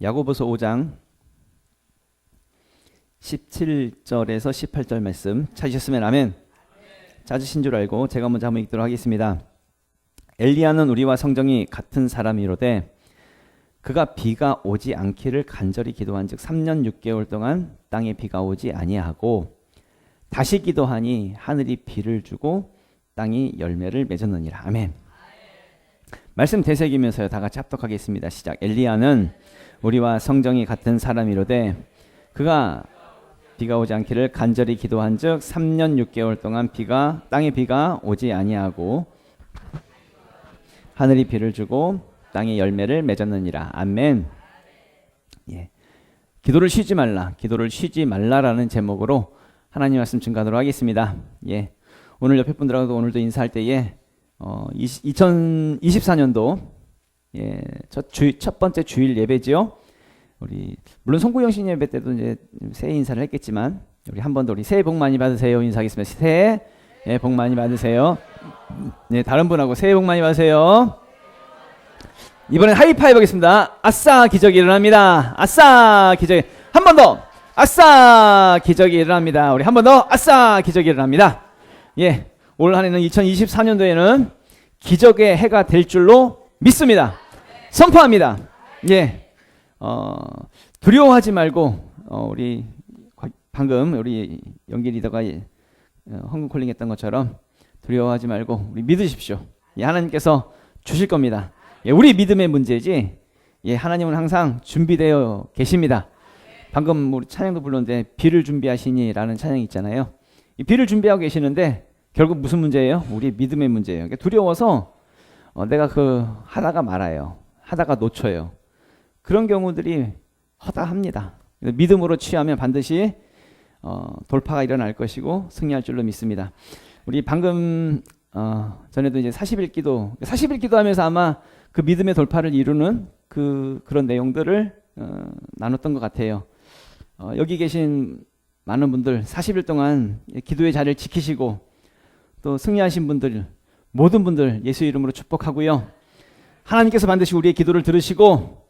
야고보서 5장 17절에서 18절 말씀 찾으셨으면 아멘. 찾으신 줄 알고 제가 먼저 한번 읽도록 하겠습니다. 엘리야는 우리와 성정이 같은 사람이로되 그가 비가 오지 않기를 간절히 기도한즉 3년 6개월 동안 땅에 비가 오지 아니하고 다시 기도하니 하늘이 비를 주고 땅이 열매를 맺었느니라. 아멘. 말씀 되새기면서요. 다 같이 합독하겠습니다. 시작. 엘리야는 우리와 성정이 같은 사람이로되 그가 비가 오지 않기를 간절히 기도한즉 3년 6개월 동안 땅에 비가 오지 아니하고 하늘이 비를 주고 땅에 열매를 맺었느니라. 아멘. 예. 기도를 쉬지 말라라는 제목으로 하나님 말씀 증거하도록 하겠습니다. 예. 오늘 옆에 분들하고도 오늘도 인사할 때에 2024년도 예, 첫 번째 주일 예배지요. 우리 물론 송구영 신 예배 때도 이제 새해 인사를 했겠지만 우리 한 번 더 우리 새해 복 많이 받으세요 인사하겠습니다. 새해 복 많이 받으세요. 네, 다른 분하고 새해 복 많이 받으세요. 이번엔 하이파이브 하겠습니다. 아싸 기적이 일어납니다. 아싸 기적이 한 번 더. 아싸 기적이 일어납니다. 우리 한 번 더. 아싸 기적이 일어납니다. 예, 올 한해는 2024년도에는 기적의 해가 될 줄로 믿습니다. 선포합니다. 예. 두려워하지 말고 우리 방금 우리 연기 리더가 헌금 콜링 했던 것처럼 두려워하지 말고 우리 믿으십시오. 예, 하나님께서 주실 겁니다. 예, 우리 믿음의 문제지 예, 하나님은 항상 준비되어 계십니다. 방금 우리 찬양도 불렀는데 비를 준비하시니 라는 찬양이 있잖아요. 이 비를 준비하고 계시는데 결국 무슨 문제예요? 우리 믿음의 문제예요. 그러니까 두려워서 내가 하다가 말아요. 하다가 놓쳐요. 그런 경우들이 허다합니다. 믿음으로 취하면 반드시 돌파가 일어날 것이고 승리할 줄로 믿습니다. 우리 방금 전에도 이제 40일 기도하면서 아마 그 믿음의 돌파를 이루는 그런 내용들을 나눴던 것 같아요. 여기 계신 많은 분들 40일 동안 기도의 자리를 지키시고 또 승리하신 분들 모든 분들 예수 이름으로 축복하고요. 하나님께서 반드시 우리의 기도를 들으시고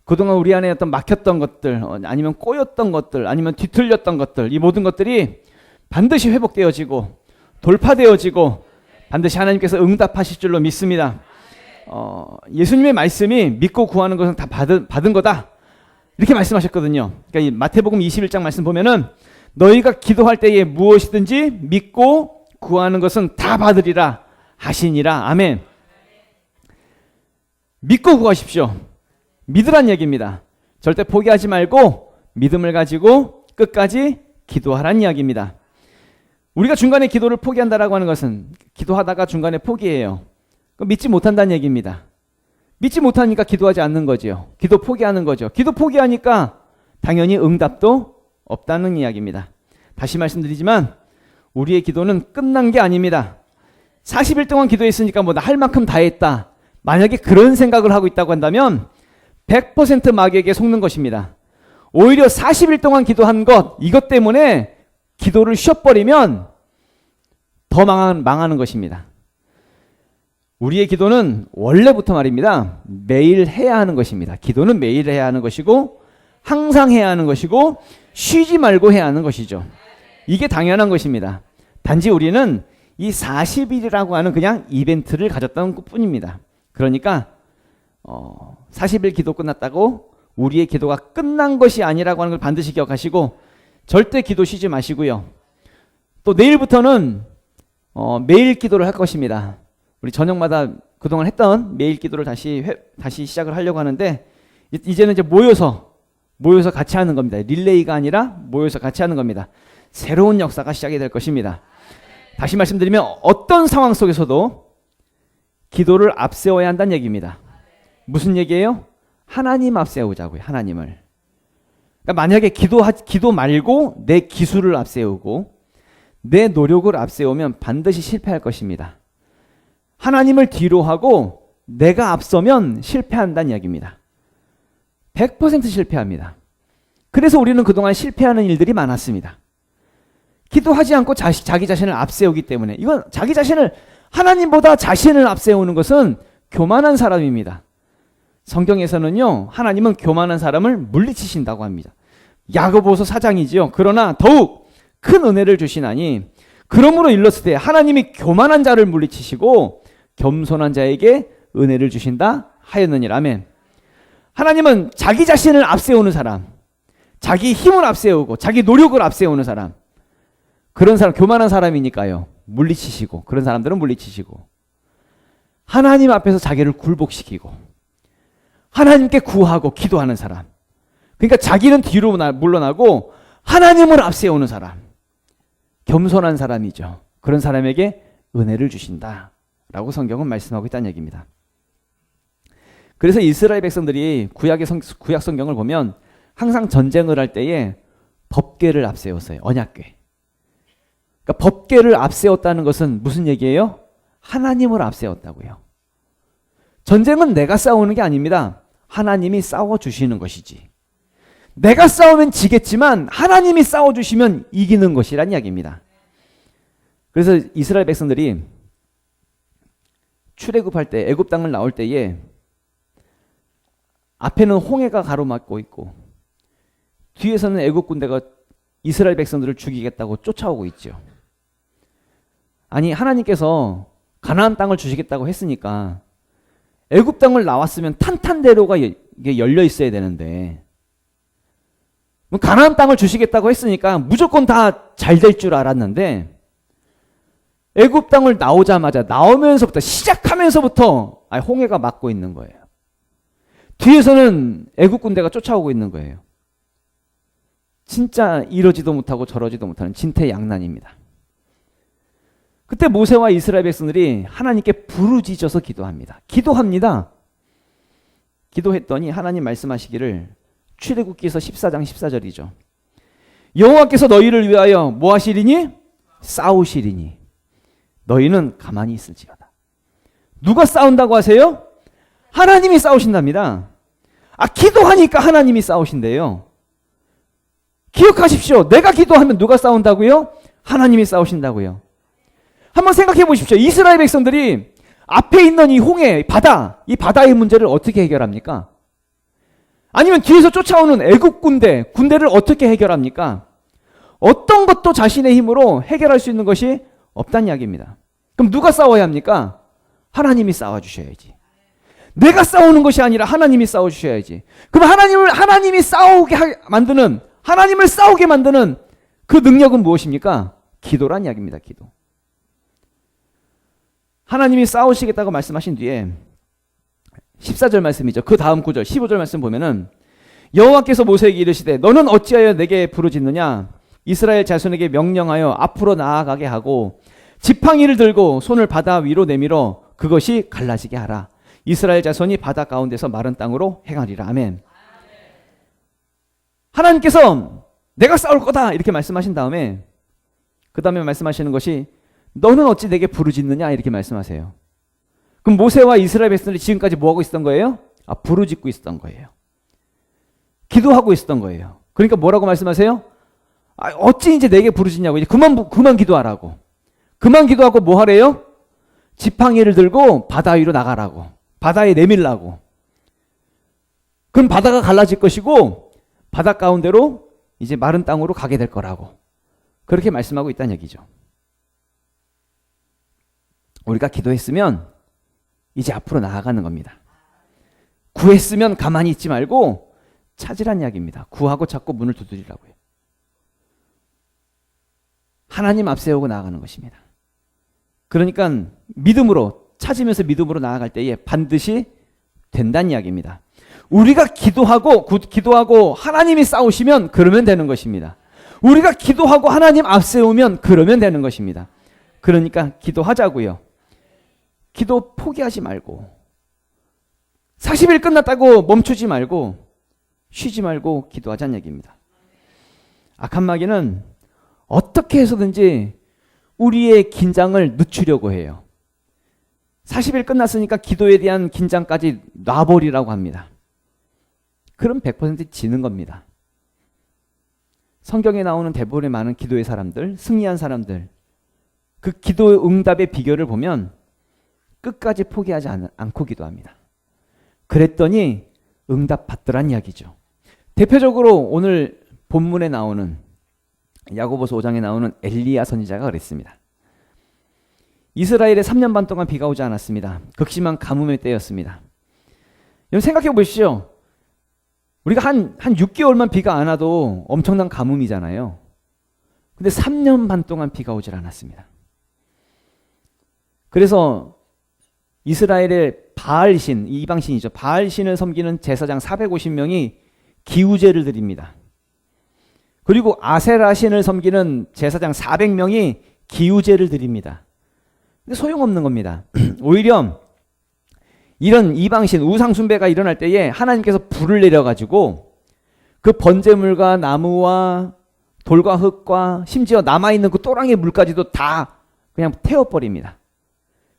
그동안 우리 안에 어떤 막혔던 것들 아니면 꼬였던 것들 아니면 뒤틀렸던 것들 이 모든 것들이 반드시 회복되어지고 돌파되어지고 반드시 하나님께서 응답하실 줄로 믿습니다. 예수님의 말씀이 믿고 구하는 것은 다 받은 거다 이렇게 말씀하셨거든요. 그러니까 이 마태복음 21장 말씀 보면은 너희가 기도할 때에 무엇이든지 믿고 구하는 것은 다 받으리라 하시니라. 아멘. 믿고 구하십시오. 믿으란 얘기입니다. 절대 포기하지 말고 믿음을 가지고 끝까지 기도하란 이야기입니다. 우리가 중간에 기도를 포기한다라고 하는 것은 기도하다가 중간에 포기해요. 믿지 못한다는 얘기입니다. 믿지 못하니까 기도하지 않는 거죠. 기도 포기하는 거죠. 기도 포기하니까 당연히 응답도 없다는 이야기입니다. 다시 말씀드리지만 우리의 기도는 끝난 게 아닙니다. 40일 동안 기도했으니까 뭐 나 할 만큼 다 했다. 만약에 그런 생각을 하고 있다고 한다면 100% 마귀에게 속는 것입니다. 오히려 40일 동안 기도한 이것 때문에 기도를 쉬어버리면 더 망하는 것입니다. 우리의 기도는 원래부터 말입니다. 매일 해야 하는 것입니다. 기도는 매일 해야 하는 것이고 항상 해야 하는 것이고 쉬지 말고 해야 하는 것이죠. 이게 당연한 것입니다. 단지 우리는 이 40일이라고 하는 그냥 이벤트를 가졌던 것뿐입니다. 그러니까 40일 기도 끝났다고 우리의 기도가 끝난 것이 아니라고 하는 걸 반드시 기억하시고 절대 기도 쉬지 마시고요. 또 내일부터는 매일 기도를 할 것입니다. 우리 저녁마다 그동안 했던 매일 기도를 다시 시작을 하려고 하는데 이제는 이제 모여서 같이 하는 겁니다. 릴레이가 아니라 모여서 같이 하는 겁니다. 새로운 역사가 시작이 될 것입니다. 다시 말씀드리면 어떤 상황 속에서도 기도를 앞세워야 한다는 얘기입니다. 무슨 얘기예요? 하나님 앞세우자고요. 하나님을. 그러니까 만약에 기도 말고 내 기술을 앞세우고 내 노력을 앞세우면 반드시 실패할 것입니다. 하나님을 뒤로 하고 내가 앞서면 실패한다는 이야기입니다. 100% 실패합니다. 그래서 우리는 그동안 실패하는 일들이 많았습니다. 기도하지 않고 자기 자신을 앞세우기 때문에 이건 자기 자신을 하나님보다 자신을 앞세우는 것은 교만한 사람입니다. 성경에서는요, 하나님은 교만한 사람을 물리치신다고 합니다. 야고보서 4장이지요. 그러나 더욱 큰 은혜를 주시나니 그러므로 일렀으되 하나님이 교만한 자를 물리치시고 겸손한 자에게 은혜를 주신다 하였느니라. 아멘. 하나님은 자기 자신을 앞세우는 사람, 자기 힘을 앞세우고 자기 노력을 앞세우는 사람, 그런 사람, 교만한 사람이니까요, 물리치시고, 그런 사람들은 물리치시고, 하나님 앞에서 자기를 굴복시키고 하나님께 구하고 기도하는 사람, 그러니까 자기는 뒤로 물러나고 하나님을 앞세우는 사람, 겸손한 사람이죠. 그런 사람에게 은혜를 주신다라고 성경은 말씀하고 있다는 얘기입니다. 그래서 이스라엘 백성들이 구약 성경을 보면 항상 전쟁을 할 때에 법궤를 앞세웠어요. 언약궤. 그러니까 법궤를 앞세웠다는 것은 무슨 얘기예요? 하나님을 앞세웠다고요. 전쟁은 내가 싸우는 게 아닙니다. 하나님이 싸워주시는 것이지. 내가 싸우면 지겠지만 하나님이 싸워주시면 이기는 것이란 이야기입니다. 그래서 이스라엘 백성들이 출애굽할 때, 애굽 땅을 나올 때에 앞에는 홍해가 가로막고 있고 뒤에서는 애굽 군대가 이스라엘 백성들을 죽이겠다고 쫓아오고 있죠. 아니, 하나님께서 가나안 땅을 주시겠다고 했으니까 애굽 땅을 나왔으면 탄탄대로가 열려 있어야 되는데, 가나안 땅을 주시겠다고 했으니까 무조건 다 잘 될 줄 알았는데, 애굽 땅을 나오면서부터 시작하면서부터 홍해가 막고 있는 거예요. 뒤에서는 애굽 군대가 쫓아오고 있는 거예요. 진짜 이러지도 못하고 저러지도 못하는 진퇴양난입니다. 그때 모세와 이스라엘 백성들이 하나님께 부르짖어서 기도합니다. 기도했더니 하나님 말씀하시기를, 출애굽기서 14장 14절이죠. 여호와께서 너희를 위하여 뭐 하시리니? 싸우시리니 너희는 가만히 있을지어다. 누가 싸운다고 하세요? 하나님이 싸우신답니다. 기도하니까 하나님이 싸우신대요. 기억하십시오. 내가 기도하면 누가 싸운다고요? 하나님이 싸우신다고요. 한번 생각해 보십시오. 이스라엘 백성들이 앞에 있는 이 홍해, 이 바다의 문제를 어떻게 해결합니까? 아니면 뒤에서 쫓아오는 애굽 군대를 어떻게 해결합니까? 어떤 것도 자신의 힘으로 해결할 수 있는 것이 없다는 이야기입니다. 그럼 누가 싸워야 합니까? 하나님이 싸워주셔야지. 내가 싸우는 것이 아니라 하나님이 싸워주셔야지. 그럼 하나님을 싸우게 만드는 그 능력은 무엇입니까? 기도란 이야기입니다. 기도. 하나님이 싸우시겠다고 말씀하신 뒤에 14절 말씀이죠. 그 다음 구절 15절 말씀 보면은, 여호와께서 모세에게 이르시되 너는 어찌하여 내게 부르짖느냐? 이스라엘 자손에게 명령하여 앞으로 나아가게 하고 지팡이를 들고 손을 바다 위로 내밀어 그것이 갈라지게 하라. 이스라엘 자손이 바다 가운데서 마른 땅으로 행하리라. 아멘. 하나님께서 내가 싸울 거다 이렇게 말씀하신 다음에 그 다음에 말씀하시는 것이, 너는 어찌 내게 부르짖느냐 이렇게 말씀하세요. 그럼 모세와 이스라엘 백성들이 지금까지 뭐하고 있었던 거예요? 부르짖고 있었던 거예요. 기도하고 있었던 거예요. 그러니까 뭐라고 말씀하세요? 어찌 이제 내게 부르짖냐고, 이제 그만 기도하라고. 그만 기도하고 뭐 하래요? 지팡이를 들고 바다 위로 나가라고. 바다에 내밀라고. 그럼 바다가 갈라질 것이고 바다 가운데로 이제 마른 땅으로 가게 될 거라고. 그렇게 말씀하고 있다는 얘기죠. 우리가 기도했으면 이제 앞으로 나아가는 겁니다. 구했으면 가만히 있지 말고 찾으란 이야기입니다. 구하고 찾고 문을 두드리라고요. 하나님 앞세우고 나아가는 것입니다. 그러니까 믿음으로, 찾으면서 믿음으로 나아갈 때에 반드시 된다는 이야기입니다. 우리가 기도하고 하나님이 싸우시면 그러면 되는 것입니다. 우리가 기도하고 하나님 앞세우면 그러면 되는 것입니다. 그러니까 기도하자고요. 기도 포기하지 말고, 40일 끝났다고 멈추지 말고, 쉬지 말고 기도하자는 얘기입니다. 악한 마귀는 어떻게 해서든지 우리의 긴장을 늦추려고 해요. 40일 끝났으니까 기도에 대한 긴장까지 놔버리라고 합니다. 그럼 100% 지는 겁니다. 성경에 나오는 대부분의 많은 기도의 사람들, 승리한 사람들, 그 기도 응답의 비결을 보면 끝까지 포기하지 않고 기도합니다. 그랬더니 응답받더란 이야기죠. 대표적으로 오늘 본문에 나오는 야고보서 5장에 나오는 엘리야 선지자가 그랬습니다. 이스라엘에 3년 반 동안 비가 오지 않았습니다. 극심한 가뭄의 때였습니다. 여러분 생각해 보시죠. 우리가 한 6개월만 비가 안 와도 엄청난 가뭄이잖아요. 근데 3년 반 동안 비가 오질 않았습니다. 그래서 이스라엘의 바알신, 이방신이죠. 바알신을 섬기는 제사장 450명이 기우제를 드립니다. 그리고 아세라신을 섬기는 제사장 400명이 기우제를 드립니다. 근데 소용없는 겁니다. 오히려 이런 이방신, 우상숭배가 일어날 때에 하나님께서 불을 내려가지고 그 번제물과 나무와 돌과 흙과 심지어 남아있는 그 또랑의 물까지도 다 그냥 태워버립니다.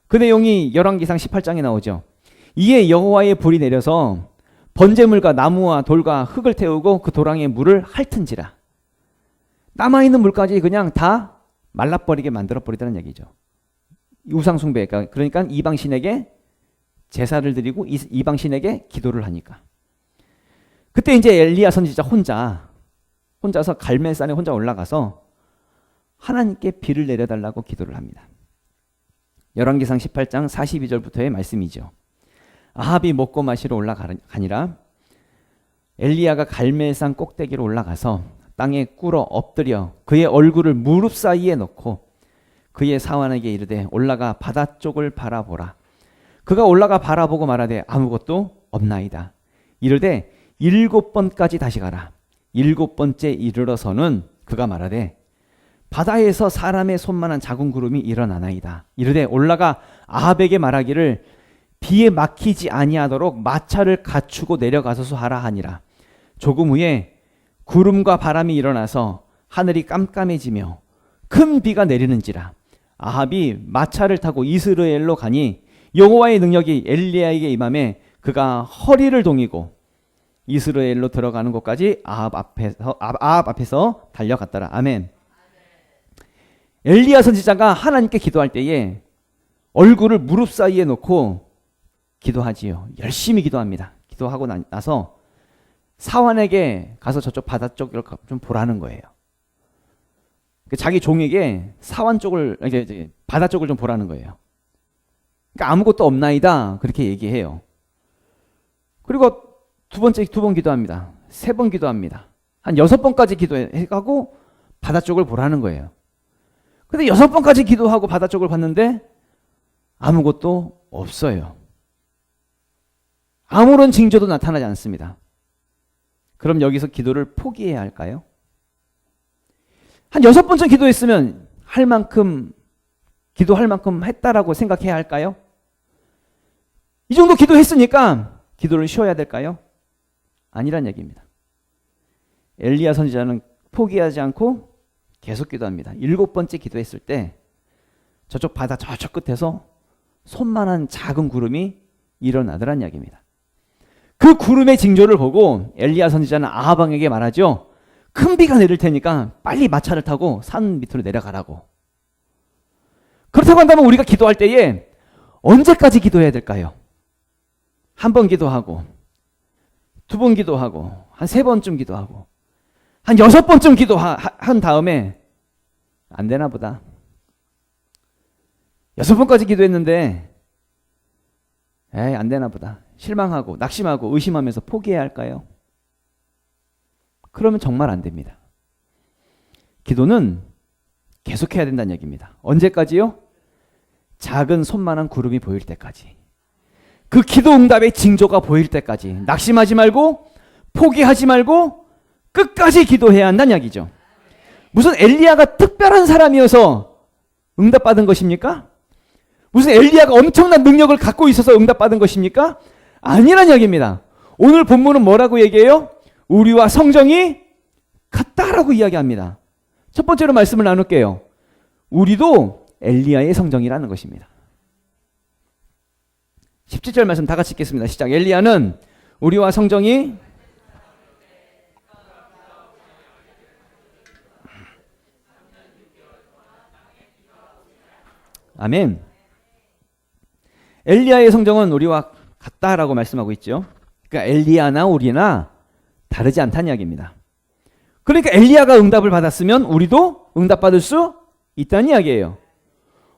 그 내용이 열왕기상 18장에 나오죠. 이에 여호와의 불이 내려서 번제물과 나무와 돌과 흙을 태우고 그 도랑의 물을 핥은지라. 남아있는 물까지 그냥 다 말라버리게 만들어버리다는 얘기죠. 우상숭배, 그러니까 이방신에게 제사를 드리고 이방신에게 기도를 하니까. 그때 이제 엘리야 선지자 혼자서 갈멜산에 혼자 올라가서 하나님께 비를 내려달라고 기도를 합니다. 열왕기상 18장 42절부터의 말씀이죠. 아합이 먹고 마시러 올라가니라. 엘리야가 갈멜산 꼭대기로 올라가서 땅에 꿇어 엎드려 그의 얼굴을 무릎 사이에 넣고 그의 사환에게 이르되 올라가 바다 쪽을 바라보라. 그가 올라가 바라보고 말하되 아무것도 없나이다. 이르되 7번까지 다시 가라. 7번째 이르러서는 그가 말하되 바다에서 사람의 손만한 작은 구름이 일어나나이다. 이르되 올라가 아합에게 말하기를 비에 막히지 아니하도록 마차를 갖추고 내려가소서 하라 하니라. 조금 후에 구름과 바람이 일어나서 하늘이 깜깜해지며 큰 비가 내리는지라. 아합이 마차를 타고 이스라엘로 가니 여호와의 능력이 엘리야에게 임함에 그가 허리를 동이고 이스라엘로 들어가는 곳까지 아합 앞에서 달려갔더라. 아멘. 엘리야 선지자가 하나님께 기도할 때에 얼굴을 무릎 사이에 놓고 기도하지요. 열심히 기도합니다. 기도하고 나서 사환에게 가서 저쪽 바다 쪽을 좀 보라는 거예요. 자기 종에게 사환 쪽을, 이제 바다 쪽을 좀 보라는 거예요. 그러니까 아무것도 없나이다 그렇게 얘기해요. 그리고 두 번 기도합니다. 3번 기도합니다. 한 6번까지 기도해가고 바다 쪽을 보라는 거예요. 근데 6번까지 기도하고 바다 쪽을 봤는데 아무것도 없어요. 아무런 징조도 나타나지 않습니다. 그럼 여기서 기도를 포기해야 할까요? 한 6번쯤 기도했으면 기도할 만큼 했다라고 생각해야 할까요? 이 정도 기도했으니까 기도를 쉬어야 될까요? 아니란 얘기입니다. 엘리야 선지자는 포기하지 않고 계속 기도합니다. 7번째 기도했을 때 저쪽 바다 저쪽 끝에서 손만한 작은 구름이 일어나더란 이야기입니다. 그 구름의 징조를 보고 엘리야 선지자는 아합 왕에게 말하죠. 큰 비가 내릴 테니까 빨리 마차를 타고 산 밑으로 내려가라고. 그렇다고 한다면 우리가 기도할 때에 언제까지 기도해야 될까요? 1번 기도하고 2번 기도하고 한 3번쯤 기도하고 한 6번쯤 기도한 다음에 안 되나 보다. 6번까지 기도했는데 안 되나 보다. 실망하고 낙심하고 의심하면서 포기해야 할까요? 그러면 정말 안 됩니다. 기도는 계속해야 된다는 얘기입니다. 언제까지요? 작은 손만한 구름이 보일 때까지. 그 기도 응답의 징조가 보일 때까지. 낙심하지 말고 포기하지 말고 끝까지 기도해야 한다는 이야기죠. 무슨 엘리야가 특별한 사람이어서 응답받은 것입니까? 무슨 엘리야가 엄청난 능력을 갖고 있어서 응답받은 것입니까? 아니란 이야기입니다. 오늘 본문은 뭐라고 얘기해요? 우리와 성정이 같다라고 이야기합니다. 첫 번째로 말씀을 나눌게요. 우리도 엘리야의 성정이라는 것입니다. 17절 말씀 다 같이 읽겠습니다. 시작. 엘리야는 우리와 성정이 아멘. 엘리야의 성정은 우리와 같다라고 말씀하고 있죠. 그러니까 엘리야나 우리나 다르지 않다는 이야기입니다. 그러니까 엘리야가 응답을 받았으면 우리도 응답받을 수 있다는 이야기예요.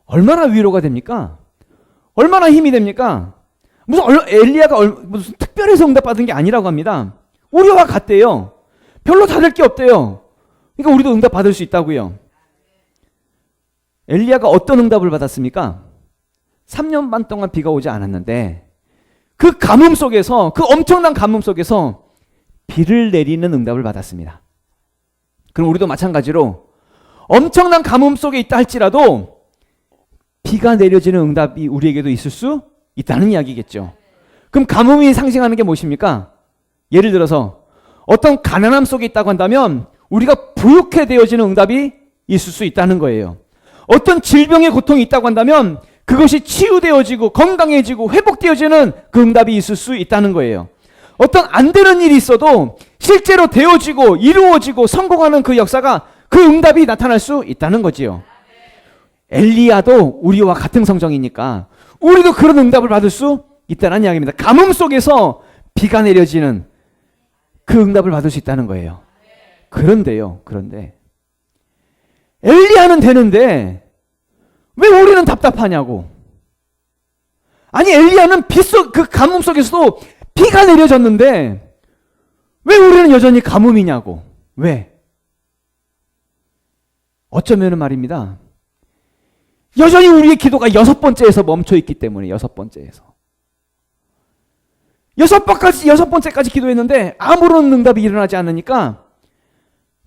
얼마나 위로가 됩니까? 얼마나 힘이 됩니까? 무슨 엘리야가 무슨 특별해서 응답받은 게 아니라고 합니다. 우리와 같대요. 별로 다를 게 없대요. 그러니까 우리도 응답받을 수 있다고요. 엘리야가 어떤 응답을 받았습니까? 3년 반 동안 비가 오지 않았는데 그 가뭄 속에서, 그 엄청난 가뭄 속에서 비를 내리는 응답을 받았습니다. 그럼 우리도 마찬가지로 엄청난 가뭄 속에 있다 할지라도 비가 내려지는 응답이 우리에게도 있을 수 있다는 이야기겠죠. 그럼 가뭄이 상징하는 게 무엇입니까? 예를 들어서 어떤 가난함 속에 있다고 한다면 우리가 부유케 되어지는 응답이 있을 수 있다는 거예요. 어떤 질병의 고통이 있다고 한다면 그것이 치유되어지고 건강해지고 회복되어지는 그 응답이 있을 수 있다는 거예요. 어떤 안 되는 일이 있어도 실제로 되어지고 이루어지고 성공하는 그 역사가, 그 응답이 나타날 수 있다는 거지요. 엘리야도 우리와 같은 성정이니까 우리도 그런 응답을 받을 수 있다는 이야기입니다. 가뭄 속에서 비가 내려지는 그 응답을 받을 수 있다는 거예요. 그런데 엘리야는 되는데 왜 우리는 답답하냐고. 아니, 엘리야는 그 가뭄 속에서도 비가 내려졌는데 왜 우리는 여전히 가뭄이냐고. 왜? 어쩌면 말입니다, 여전히 우리의 기도가 6번째에서 멈춰 있기 때문에. 6번째에서. 6번째까지 기도했는데 아무런 응답이 일어나지 않으니까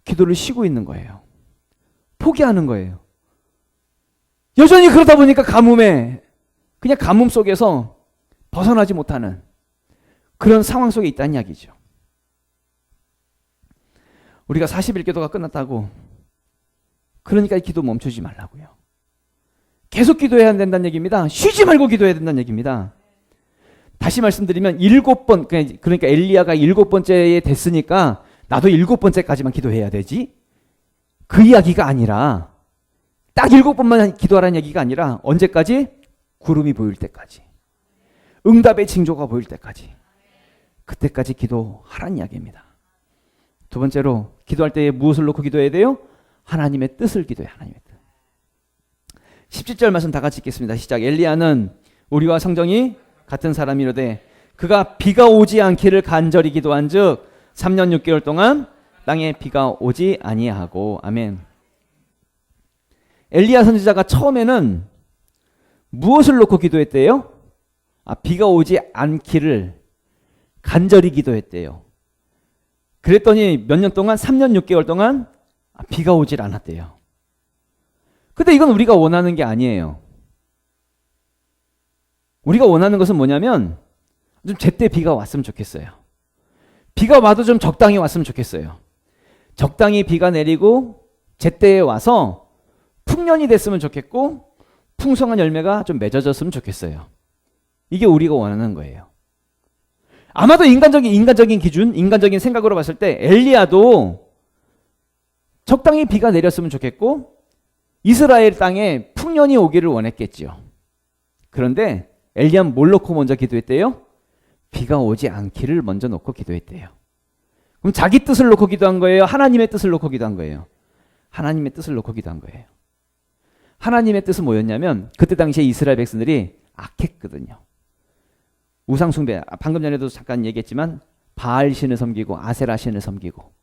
기도를 쉬고 있는 거예요. 포기하는 거예요. 여전히 그러다 보니까 그냥 가뭄 속에서 벗어나지 못하는 그런 상황 속에 있다는 이야기죠. 우리가 40일 기도가 끝났다고, 그러니까 이 기도 멈추지 말라고요. 계속 기도해야 된다는 얘기입니다. 쉬지 말고 기도해야 된다는 얘기입니다. 다시 말씀드리면 7번, 그러니까 엘리야가 7번째에 됐으니까 나도 7번째까지만 기도해야 되지, 그 이야기가 아니라, 딱 7번만 기도하라는 얘기가 아니라 언제까지? 구름이 보일 때까지, 응답의 징조가 보일 때까지, 그때까지 기도하라는 이야기입니다. 두 번째로, 기도할 때 무엇을 놓고 기도해야 돼요? 하나님의 뜻을 기도해. 하나님의 뜻. 17절 말씀 다 같이 읽겠습니다. 시작. 엘리야는 우리와 성정이 같은 사람이로되 그가 비가 오지 않기를 간절히 기도한 즉 3년 6개월 동안 땅에 비가 오지 아니하고. 아멘. 엘리야 선지자가 처음에는 무엇을 놓고 기도했대요? 비가 오지 않기를 간절히 기도했대요. 그랬더니 몇 년 동안? 3년 6개월 동안 비가 오질 않았대요. 근데 이건 우리가 원하는 게 아니에요. 우리가 원하는 것은 뭐냐면 좀 제때 비가 왔으면 좋겠어요. 비가 와도 좀 적당히 왔으면 좋겠어요. 적당히 비가 내리고 제때에 와서 풍년이 됐으면 좋겠고 풍성한 열매가 좀 맺어졌으면 좋겠어요. 이게 우리가 원하는 거예요. 아마도 인간적인 기준, 인간적인 생각으로 봤을 때 엘리야도 적당히 비가 내렸으면 좋겠고 이스라엘 땅에 풍년이 오기를 원했겠지요. 그런데 엘리야는 뭘 놓고 먼저 기도했대요? 비가 오지 않기를 먼저 놓고 기도했대요. 그럼 자기 뜻을 놓고 기도한 거예요? 하나님의 뜻을 놓고 기도한 거예요? 하나님의 뜻을 놓고 기도한 거예요. 하나님의 뜻은 뭐였냐면 그때 당시에 이스라엘 백성들이 악했거든요. 우상숭배, 방금 전에도 잠깐 얘기했지만 바알 신을 섬기고 아세라 신을 섬기고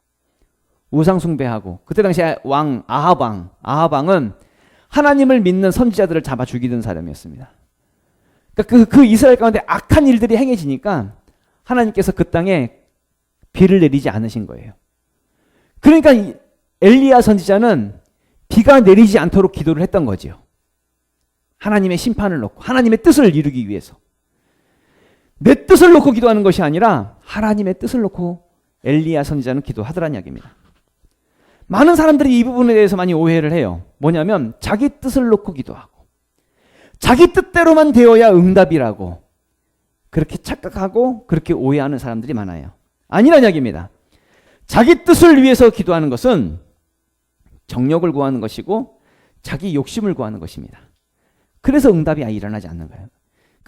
우상숭배하고, 그때 당시에 왕 아합왕은 하나님을 믿는 선지자들을 잡아 죽이던 사람이었습니다. 그러니까 그 이스라엘 가운데 악한 일들이 행해지니까 하나님께서 그 땅에 비를 내리지 않으신 거예요. 그러니까 엘리야 선지자는 비가 내리지 않도록 기도를 했던 거죠. 하나님의 심판을 놓고 하나님의 뜻을 이루기 위해서. 내 뜻을 놓고 기도하는 것이 아니라 하나님의 뜻을 놓고 엘리야 선지자는 기도하더라는 이야기입니다. 많은 사람들이 이 부분에 대해서 많이 오해를 해요. 뭐냐면 자기 뜻을 놓고 기도하고 자기 뜻대로만 되어야 응답이라고 그렇게 착각하고 그렇게 오해하는 사람들이 많아요. 아니란 이야기입니다. 자기 뜻을 위해서 기도하는 것은 정력을 구하는 것이고 자기 욕심을 구하는 것입니다. 그래서 응답이 일어나지 않는 거예요.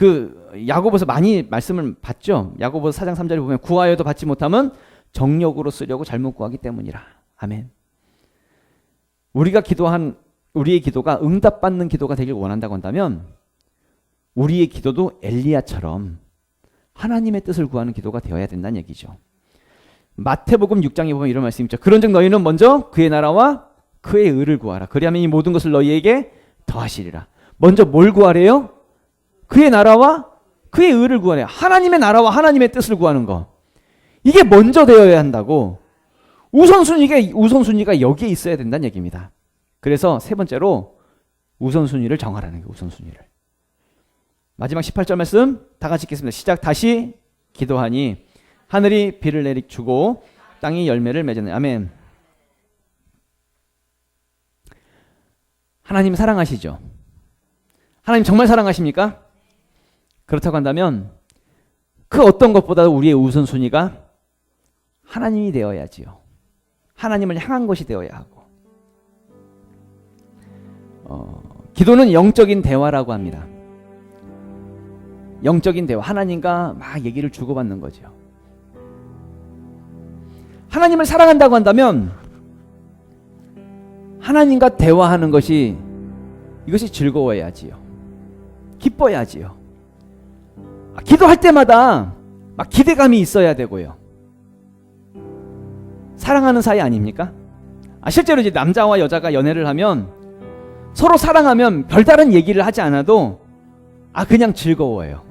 그 야고보서 많이 말씀을 받죠. 야고보서 4장 3절에 보면 구하여도 받지 못하면 정욕으로 쓰려고 잘못 구하기 때문이라. 아멘. 우리가 기도한 우리의 기도가 응답받는 기도가 되길 원한다고 한다면 우리의 기도도 엘리야처럼 하나님의 뜻을 구하는 기도가 되어야 된다는 얘기죠. 마태복음 6장에 보면 이런 말씀이 있죠. 그런즉 너희는 먼저 그의 나라와 그의 의를 구하라. 그리하면 이 모든 것을 너희에게 더하시리라. 먼저 뭘 구하래요? 그의 나라와 그의 의를 구하래요. 하나님의 나라와 하나님의 뜻을 구하는 거. 이게 먼저 되어야 한다고. 우선순위가 여기에 있어야 된다는 얘기입니다. 그래서 세 번째로 우선순위를 정하라는 거예요. 우선순위를. 마지막 18절 말씀 다 같이 읽겠습니다. 시작. 다시 기도하니 하늘이 비를 내리주고 땅이 열매를 맺었네. 아멘. 하나님 사랑하시죠? 하나님 정말 사랑하십니까? 그렇다고 한다면 그 어떤 것보다도 우리의 우선순위가 하나님이 되어야지요. 하나님을 향한 것이 되어야 하고. 기도는 영적인 대화라고 합니다. 영적인 대화. 하나님과 막 얘기를 주고받는 거죠. 하나님을 사랑한다고 한다면 하나님과 대화하는 것이 이것이 즐거워야지요. 기뻐야지요. 기도할 때마다 막 기대감이 있어야 되고요. 사랑하는 사이 아닙니까? 실제로 이제 남자와 여자가 연애를 하면 서로 사랑하면 별다른 얘기를 하지 않아도 그냥 즐거워요.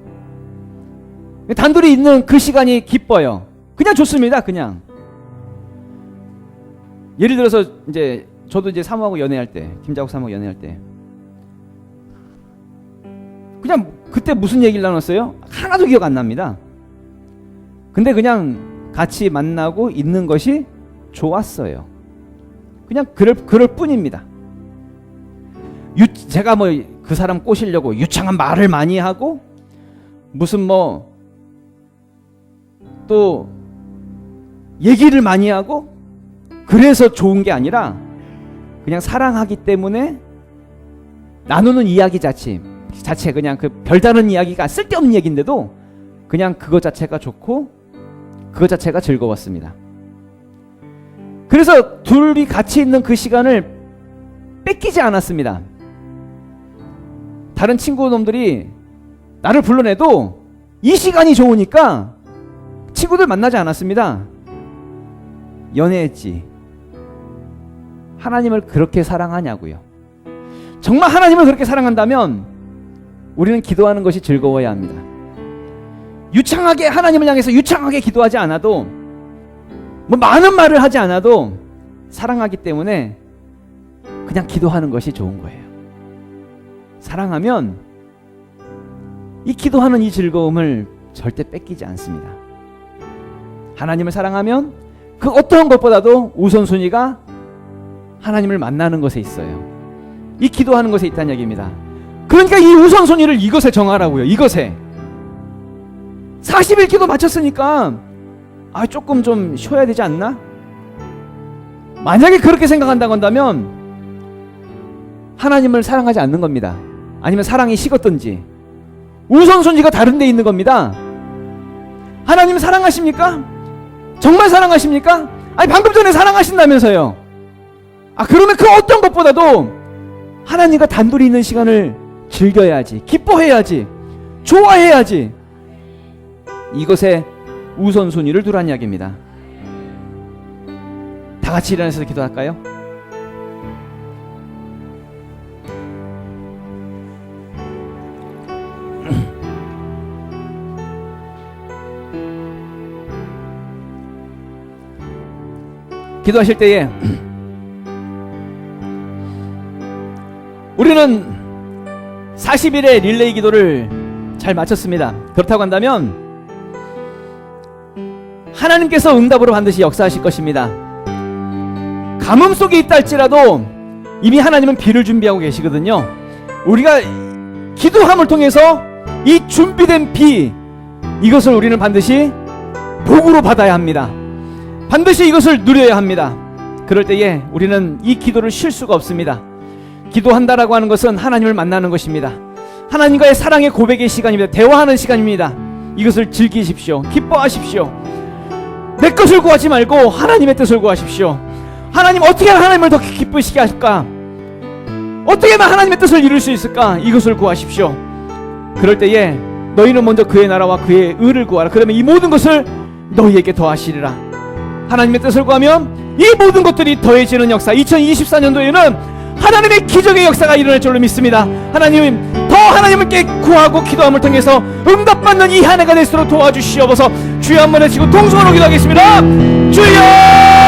단둘이 있는 그 시간이 기뻐요. 그냥 좋습니다. 그냥. 예를 들어서 이제 저도 이제 사모하고 연애할 때, 김자국 사모하고 연애할 때 그냥 그때 무슨 얘기를 나눴어요? 하나도 기억 안 납니다. 근데 그냥 같이 만나고 있는 것이 좋았어요. 그냥 그럴 뿐입니다. 제가 뭐 그 사람 꼬시려고 유창한 말을 많이 하고 무슨 뭐 또 얘기를 많이 하고 그래서 좋은 게 아니라 그냥 사랑하기 때문에 나누는 이야기 자체 그냥 그 별다른 이야기가 쓸데없는 얘기인데도 그냥 그것 자체가 좋고 그것 자체가 즐거웠습니다. 그래서 둘이 같이 있는 그 시간을 뺏기지 않았습니다. 다른 친구놈들이 나를 불러내도 이 시간이 좋으니까 친구들 만나지 않았습니다. 연애했지. 하나님을 그렇게 사랑하냐고요. 정말 하나님을 그렇게 사랑한다면 우리는 기도하는 것이 즐거워야 합니다. 유창하게 하나님을 향해서 유창하게 기도하지 않아도 뭐 많은 말을 하지 않아도 사랑하기 때문에 그냥 기도하는 것이 좋은 거예요. 사랑하면 이 기도하는 이 즐거움을 절대 뺏기지 않습니다. 하나님을 사랑하면 그 어떠한 것보다도 우선순위가 하나님을 만나는 것에 있어요. 이 기도하는 것에 있다는 얘기입니다. 그러니까 이 우선순위를 이것에 정하라고요. 이것에 40일 기도 마쳤으니까 조금 좀 쉬어야 되지 않나? 만약에 그렇게 생각한다고 한다면 하나님을 사랑하지 않는 겁니다. 아니면 사랑이 식었든지 우선순위가 다른 데 있는 겁니다. 하나님 사랑하십니까? 정말 사랑하십니까? 방금 전에 사랑하신다면서요. 그러면 그 어떤 것보다도 하나님과 단둘이 있는 시간을 즐겨야지, 기뻐해야지, 좋아해야지. 이것에 우선순위를 두라는 이야기입니다. 다 같이 일어나서 기도할까요? 기도하실 때에 우리는 40일의 릴레이 기도를 잘 마쳤습니다. 그렇다고 한다면 하나님께서 응답으로 반드시 역사하실 것입니다. 가뭄 속에 있다 할지라도 이미 하나님은 비를 준비하고 계시거든요. 우리가 기도함을 통해서 이 준비된 비, 이것을 우리는 반드시 복으로 받아야 합니다. 반드시 이것을 누려야 합니다. 그럴 때에 우리는 이 기도를 쉴 수가 없습니다. 기도한다라고 하는 것은 하나님을 만나는 것입니다. 하나님과의 사랑의 고백의 시간입니다. 대화하는 시간입니다. 이것을 즐기십시오. 기뻐하십시오. 내 것을 구하지 말고 하나님의 뜻을 구하십시오. 하나님, 어떻게 하면 하나님을 더 기쁘시게 할까? 어떻게 하면 하나님의 뜻을 이룰 수 있을까? 이것을 구하십시오. 그럴 때에 너희는 먼저 그의 나라와 그의 의를 구하라. 그러면 이 모든 것을 너희에게 더하시리라. 하나님의 뜻을 구하면 이 모든 것들이 더해지는 역사, 2024년도에는 하나님의 기적의 역사가 일어날 줄로 믿습니다. 하나님, 더 하나님께 구하고 기도함을 통해서 응답받는 이 한 해가 될수록 도와주시옵소서. 주여 한번 외치고 동성으로 기도하겠습니다. 주여!